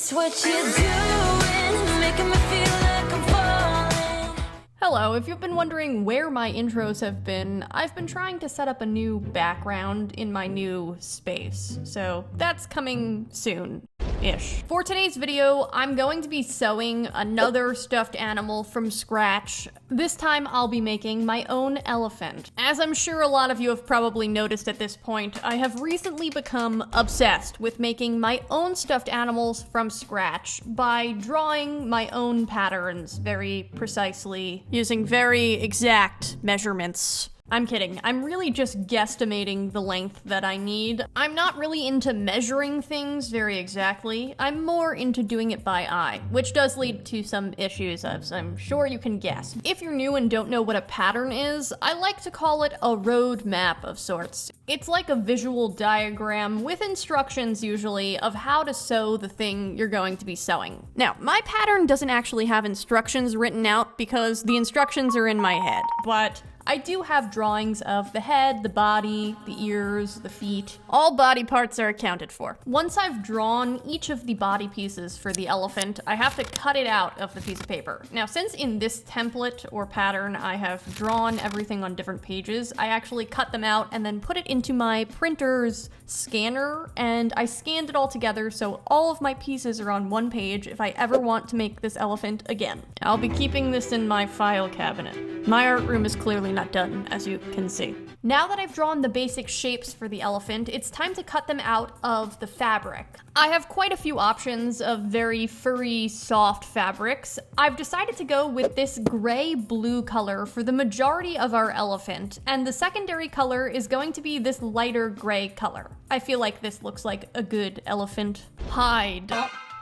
It's what you're doing, making me feel like I'm falling. Hello, if you've been wondering where my intros have been, I've been trying to set up a new background in my new space, so that's coming soon-ish. For today's video, I'm going to be sewing another stuffed animal from scratch. This time I'll be making my own elephant. As I'm sure a lot of you have probably noticed at this point, I have recently become obsessed with making my own stuffed animals from scratch by drawing my own patterns very precisely, using very exact measurements. I'm kidding. I'm really just guesstimating the length that I need. I'm not really into measuring things very exactly. I'm more into doing it by eye, which does lead to some issues, as I'm sure you can guess. If you're new and don't know what a pattern is, I like to call it a road map of sorts. It's like a visual diagram with instructions usually of how to sew the thing you're going to be sewing. Now, my pattern doesn't actually have instructions written out because the instructions are in my head, but I do have drawings of the head, the body, the ears, the feet. All body parts are accounted for. Once I've drawn each of the body pieces for the elephant, I have to cut it out of the piece of paper. Now, since in this template or pattern I have drawn everything on different pages, I actually cut them out and then put it into my printer's scanner, and I scanned it all together so all of my pieces are on one page if I ever want to make this elephant again. I'll be keeping this in my file cabinet. My art room is clearly not done, as you can see. Now that I've drawn the basic shapes for the elephant, it's time to cut them out of the fabric. I have quite a few options of very furry, soft fabrics. I've decided to go with this gray-blue color for the majority of our elephant, and the secondary color is going to be this lighter gray color. I feel like this looks like a good elephant hide.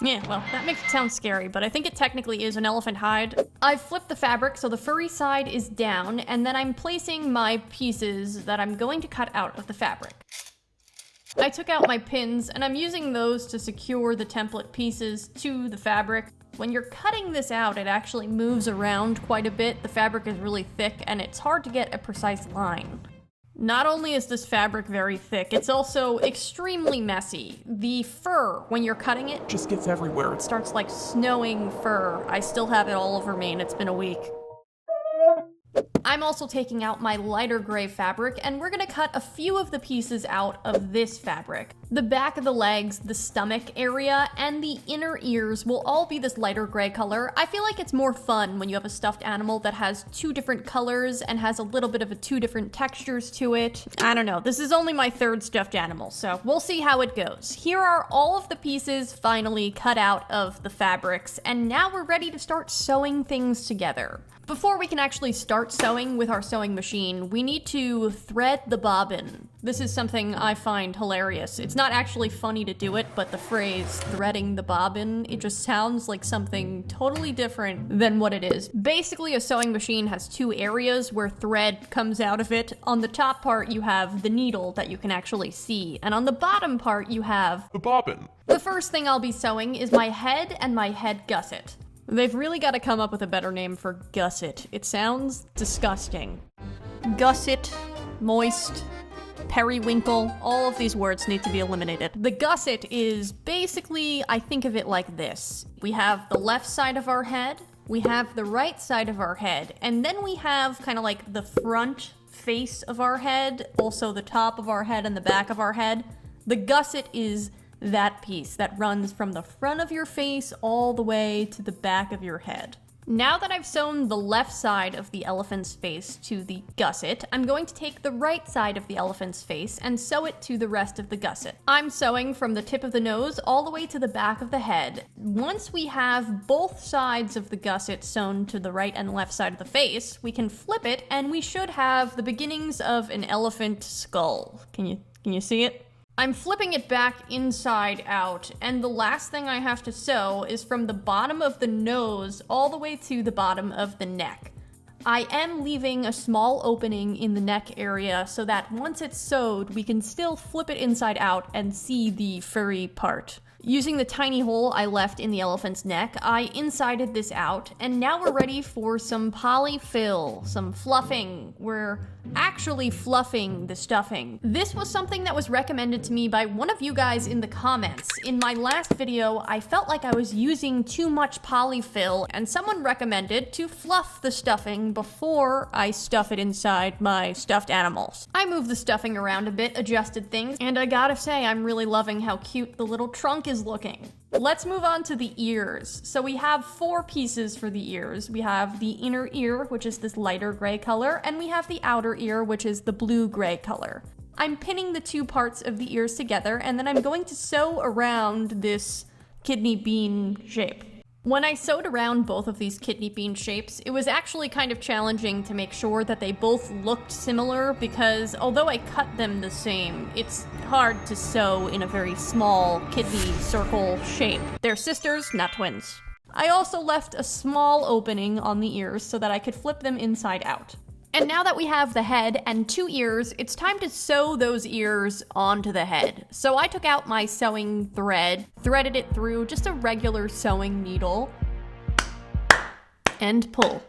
Yeah, well, that makes it sound scary, but I think it technically is an elephant hide. I've flipped the fabric so the furry side is down, and then I'm placing my pieces that I'm going to cut out of the fabric. I took out my pins, and I'm using those to secure the template pieces to the fabric. When you're cutting this out, it actually moves around quite a bit. The fabric is really thick, and it's hard to get a precise line. Not only is this fabric very thick, it's also extremely messy. The fur, when you're cutting it, just gets everywhere. it starts like snowing fur. I still have it all over me and it's been a week. I'm also taking out my lighter gray fabric, and we're gonna cut a few of the pieces out of this fabric. The back of the legs, the stomach area, and the inner ears will all be this lighter gray color. I feel like it's more fun when you have a stuffed animal that has two different colors and has a little bit of two different textures to it. I don't know, this is only my third stuffed animal, so we'll see how it goes. Here are all of the pieces finally cut out of the fabrics, and now we're ready to start sewing things together. Before we can actually start sewing with our sewing machine, we need to thread the bobbin. This is something I find hilarious. It's not actually funny to do it, but the phrase threading the bobbin, it just sounds like something totally different than what it is. Basically, a sewing machine has two areas where thread comes out of it. On the top part, you have the needle that you can actually see, and on the bottom part, you have The bobbin. the first thing I'll be sewing is my head and my head gusset. They've really got to come up with a better name for gusset. It sounds disgusting. Gusset, moist, periwinkle, all of these words need to be eliminated. The gusset is basically, I think of it like this. We have the left side of our head, we have the right side of our head, and then we have kind of like the front face of our head, also the top of our head and the back of our head. The gusset is that piece that runs from the front of your face all the way to the back of your head. Now that I've sewn the left side of the elephant's face to the gusset, I'm going to take the right side of the elephant's face and sew it to the rest of the gusset. I'm sewing from the tip of the nose all the way to the back of the head. Once we have both sides of the gusset sewn to the right and left side of the face, we can flip it and we should have the beginnings of an elephant skull. Can you see it? I'm flipping it back inside out, and the last thing I have to sew is from the bottom of the nose all the way to the bottom of the neck. I am leaving a small opening in the neck area so that once it's sewed, we can still flip it inside out and see the furry part. Using the tiny hole I left in the elephant's neck, I insided this out, and now we're ready for some polyfill, some fluffing. We're actually fluffing the stuffing. This was something that was recommended to me by one of you guys in the comments. In my last video, I felt like I was using too much polyfill, and someone recommended to fluff the stuffing before I stuff it inside my stuffed animals. I moved the stuffing around a bit, adjusted things, and I gotta say, I'm really loving how cute the little trunk is looking. Let's move on to the ears. So we have 4 pieces for the ears. We have the inner ear, which is this lighter gray color, and we have the outer ear, which is the blue-gray color. I'm pinning the 2 parts of the ears together, and then I'm going to sew around this kidney bean shape. When I sewed around both of these kidney bean shapes, it was actually kind of challenging to make sure that they both looked similar because although I cut them the same, it's hard to sew in a very small kidney circle shape. They're sisters, not twins. I also left a small opening on the ears so that I could flip them inside out. And now that we have the head and 2 ears, it's time to sew those ears onto the head. So I took out my sewing thread, threaded it through just a regular sewing needle, and pull.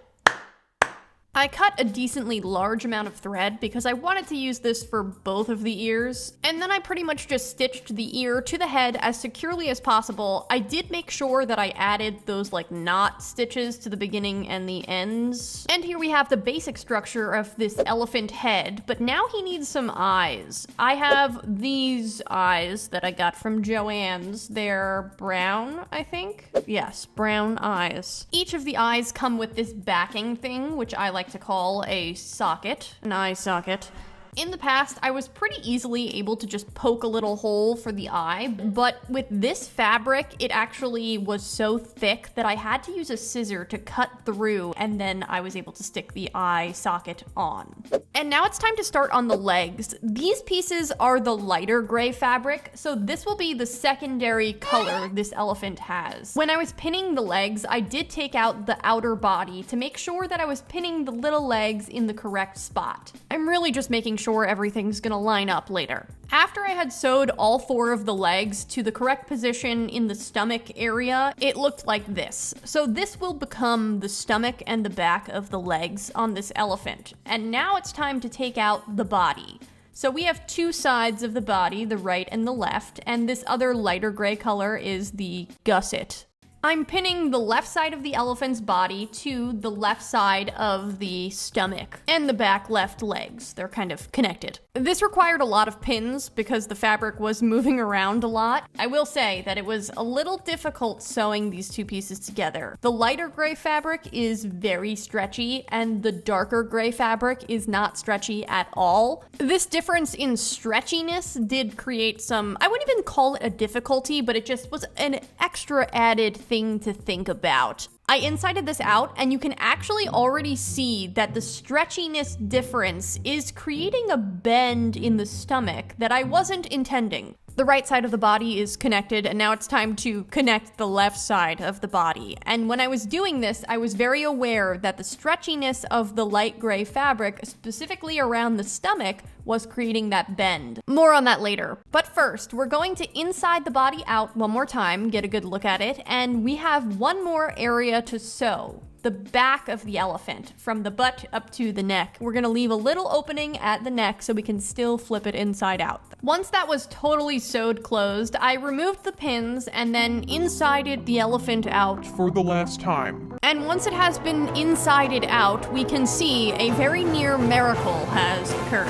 I cut a decently large amount of thread because I wanted to use this for both of the ears, and then I pretty much just stitched the ear to the head as securely as possible. I did make sure that I added those like knot stitches to the beginning and the ends. And here we have the basic structure of this elephant head, but now he needs some eyes. I have these eyes that I got from Joann's. They're brown, I think? Yes, brown eyes. Each of the eyes come with this backing thing, which I like to call a socket, an eye socket. In the past, I was pretty easily able to just poke a little hole for the eye, but with this fabric, it actually was so thick that I had to use a scissor to cut through, and then I was able to stick the eye socket on. And now it's time to start on the legs. These pieces are the lighter gray fabric, so this will be the secondary color this elephant has. When I was pinning the legs, I did take out the outer body to make sure that I was pinning the little legs in the correct spot. I'm really just making sure everything's gonna line up later. After I had sewed all 4 of the legs to the correct position in the stomach area, it looked like this. So this will become the stomach and the back of the legs on this elephant. And now it's time to take out the body. So we have 2 sides of the body, the right and the left, and this other lighter gray color is the gusset. I'm pinning the left side of the elephant's body to the left side of the stomach and the back left legs. They're kind of connected. This required a lot of pins because the fabric was moving around a lot. I will say that it was a little difficult sewing these 2 pieces together. The lighter gray fabric is very stretchy and the darker gray fabric is not stretchy at all. This difference in stretchiness did create some, I wouldn't even call it a difficulty, but it just was an extra added thing to think about. I insided this out and you can actually already see that the stretchiness difference is creating a bend in the stomach that I wasn't intending. The right side of the body is connected, and now it's time to connect the left side of the body. And when I was doing this, I was very aware that the stretchiness of the light gray fabric, specifically around the stomach, was creating that bend. More on that later. But first, we're going to inside the body out one more time, get a good look at it, and we have one more area to sew. The back of the elephant, from the butt up to the neck. We're gonna leave a little opening at the neck so we can still flip it inside out. Once that was totally sewed closed, I removed the pins and then insided the elephant out for the last time. And once it has been insided out, we can see a very near miracle has occurred.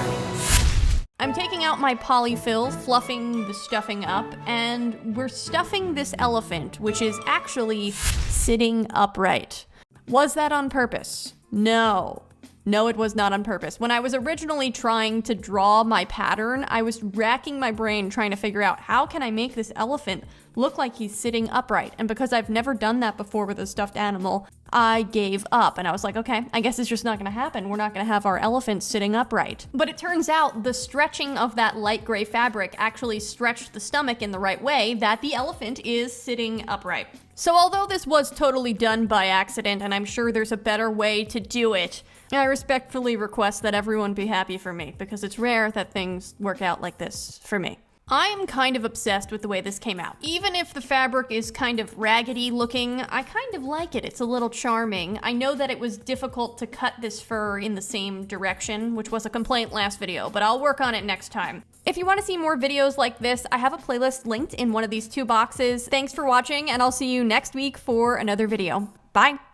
I'm taking out my polyfill, fluffing the stuffing up, and we're stuffing this elephant, which is actually sitting upright. Was that on purpose? No. No, it was not on purpose. When I was originally trying to draw my pattern, I was racking my brain trying to figure out how can I make this elephant look like he's sitting upright. And because I've never done that before with a stuffed animal, I gave up. And I was like, okay, I guess it's just not gonna happen. We're not gonna have our elephant sitting upright. But it turns out the stretching of that light gray fabric actually stretched the stomach in the right way that the elephant is sitting upright. So although this was totally done by accident, and I'm sure there's a better way to do it, I respectfully request that everyone be happy for me, because it's rare that things work out like this for me. I'm kind of obsessed with the way this came out. Even if the fabric is kind of raggedy looking, I kind of like it. It's a little charming. I know that it was difficult to cut this fur in the same direction, which was a complaint last video, but I'll work on it next time. If you want to see more videos like this, I have a playlist linked in one of these two boxes. Thanks for watching, and I'll see you next week for another video. Bye!